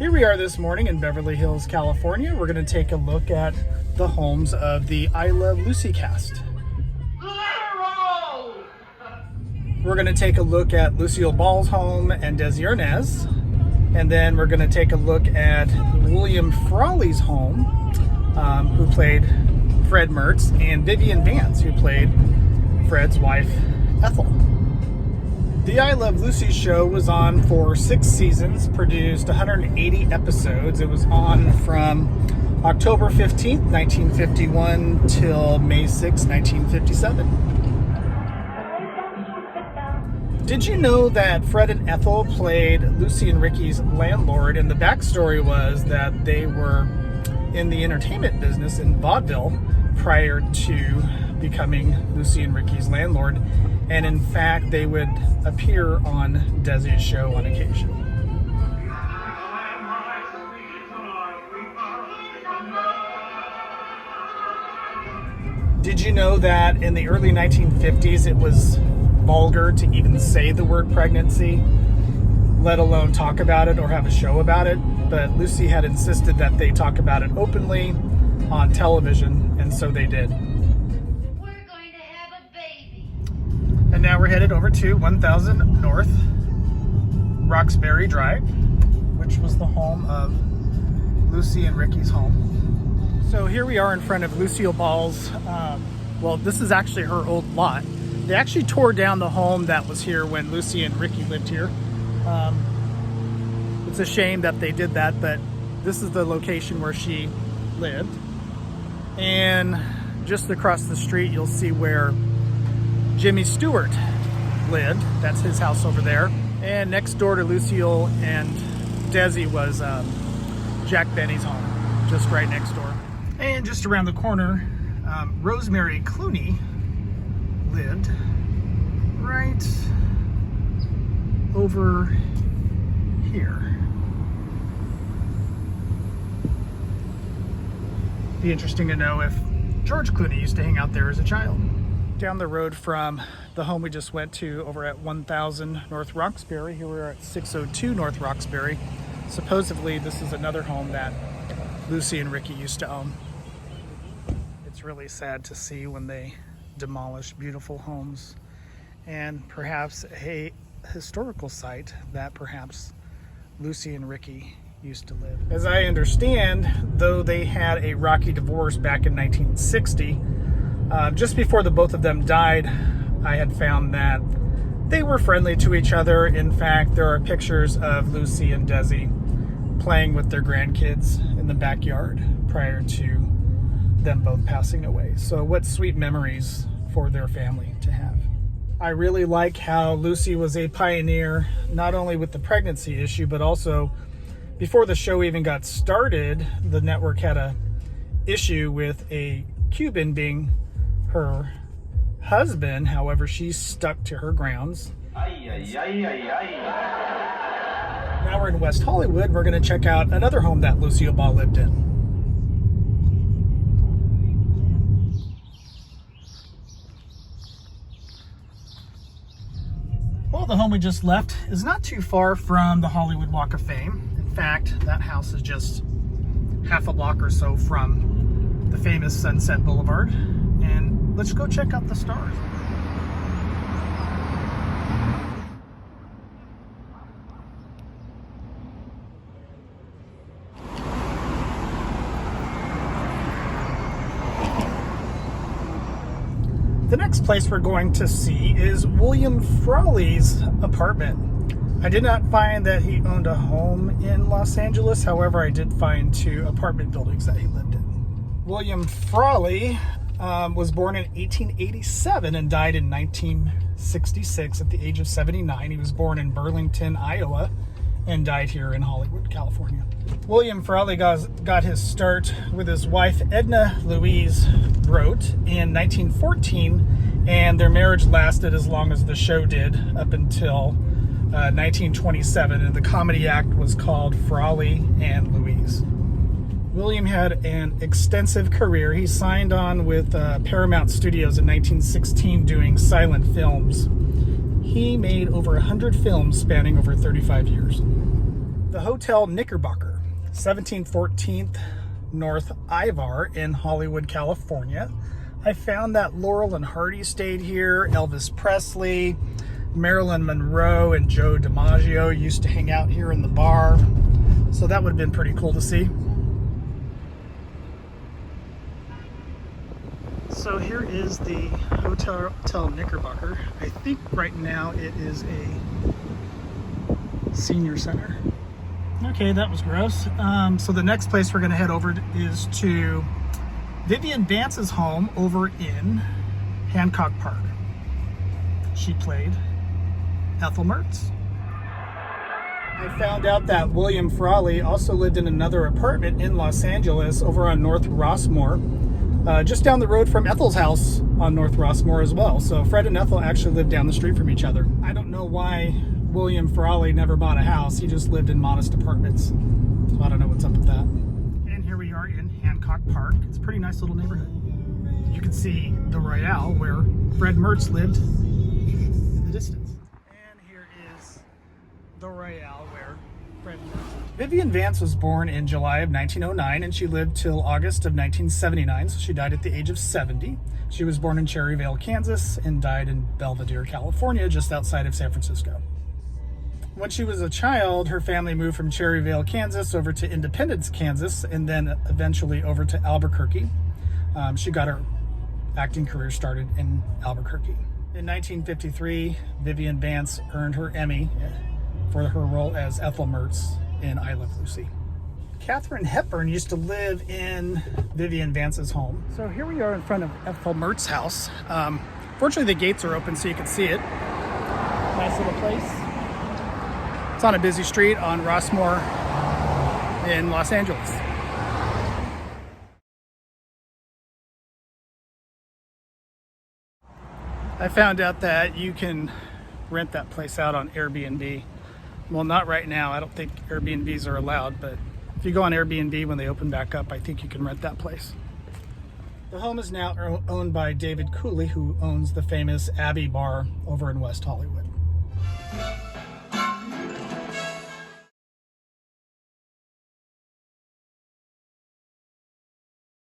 Here we are this morning in Beverly Hills, California. We're going to take a look at the homes of the I Love Lucy cast. We're going to take a look at LUCILLEBALL's home and DESIARNAZ. And then we're going to take a look at William Frawley's home, who played FREDMERTZ, and Vivian Vance, who played Fred's wife, Ethel. The I Love Lucy show was on for 6 seasons, produced 180 episodes. It was on from October 15th, 1951 till May 6, 1957. Did you know that Fred and Ethel played Lucy and Ricky's landlord? And the backstory was that they were in the entertainment business in vaudeville prior to becoming Lucy and Ricky's landlord. And in fact, they would appear on Desi's show on occasion. Did you know that in the early 1950s, it was vulgar to even say the word pregnancy, let alone talk about it or have a show about it? But Lucy had insisted that they talk about it openly on television, and so they did. And now we're headed over to 1000 North Roxbury Drive, which was the home of Lucy and Ricky's home. So here we are in front of LUCILLEBALL's, well, this is actually her old lot. They actually tore down the home that was here when Lucy and Ricky lived here. It's a shame that they did that, but this is the location where she lived. And just across the street, you'll see where Jimmy Stewart lived. That's his house over there. And next door to Lucille and Desi was Jack Benny's home, just right next door. And just around the corner, Rosemary Clooney lived right over here. Be interesting to know if George Clooney used to hang out there as a child. Down the road from the home we just went to over at 1000 North Roxbury. Here we're at 602 North Roxbury. Supposedly this is another home that Lucy and Ricky used to own. It's really sad to see when they demolish beautiful homes and perhaps a historical site that perhaps Lucy and Ricky used to live. As I understand, though they had a rocky divorce back in 1960, just before the both of them died, I had found that they were friendly to each other. In fact, there are pictures of Lucy and Desi playing with their grandkids in the backyard prior to them both passing away. So what sweet memories for their family to have. I really like how Lucy was a pioneer, not only with the pregnancy issue, but also before the show even got started, the network had a issue with a Cuban being her husband. However, she stuck to her grounds. Now we're in West Hollywood. We're going to check out another home that LUCILLEBALL lived in. Well, the home we just left is not too far from the Hollywood Walk of Fame. In fact, that house is just half a block or so from the famous Sunset Boulevard. And let's go check out the stars. The next place we're going to see is William Frawley's apartment. I did not find that he owned a home in Los Angeles. However, I did find 2 apartment buildings that he lived in. William Frawley was born in 1887 and died in 1966 at the age of 79. He was born in Burlington, Iowa, and died here in Hollywood, California. William Frawley got his start with his wife Edna Louise Grote in 1914, and their marriage lasted as long as the show did, up until 1927, and the comedy act was called Frawley and Louise. William had an extensive career. He signed on with Paramount Studios in 1916 doing silent films. He made over 100 films spanning over 35 years. The Hotel Knickerbocker 1714 North Ivar in Hollywood, California. I found that Laurel and Hardy stayed here. Elvis Presley, Marilyn Monroe, and Joe DiMaggio used to hang out here in the bar. So that would have been pretty cool to see. So here is the Hotel Knickerbocker. I think right now it is a senior center. Okay, that was gross. So the next place we're gonna head over is to Vivian Vance's home over in Hancock Park. She played ETHELMERTZ. I found out that William Frawley also lived in another apartment in Los Angeles over on North Rossmore, just down the road from Ethel's house on North Rossmore as well. So Fred and Ethel actually lived down the street from each other. I don't know why William Frawley never bought a house. He just lived in modest apartments. So I don't know what's up with that. And here we are in Hancock Park. It's a pretty nice little neighborhood. You can see the Royale where FREDMERTZ lived in the distance. And here is the Royale where FREDMERTZ lived. Vivian Vance was born in July of 1909 and she lived till August of 1979, so she died at the age of 70. She was born in Cherryvale, Kansas and died in Belvedere, California, just outside of San Francisco. When she was a child, her family moved from Cherryvale, Kansas over to Independence, Kansas, and then eventually over to Albuquerque. She got her acting career started in Albuquerque. In 1953, Vivian Vance earned her Emmy for her role as Ethelmertz in I Love Lucy. Katharine Hepburn used to live in Vivian Vance's home. So here we are in front of Ethelmertz's house. Fortunately, the gates are open so you can see it. Nice little place. It's on a busy street on Rossmore in Los Angeles. I found out that you can rent that place out on Airbnb. Well, not right now. I don't think Airbnbs are allowed, but if you go on Airbnb when they open back up, I think you can rent that place. The home is now owned by David Cooley, who owns the famous Abbey Bar over in West Hollywood.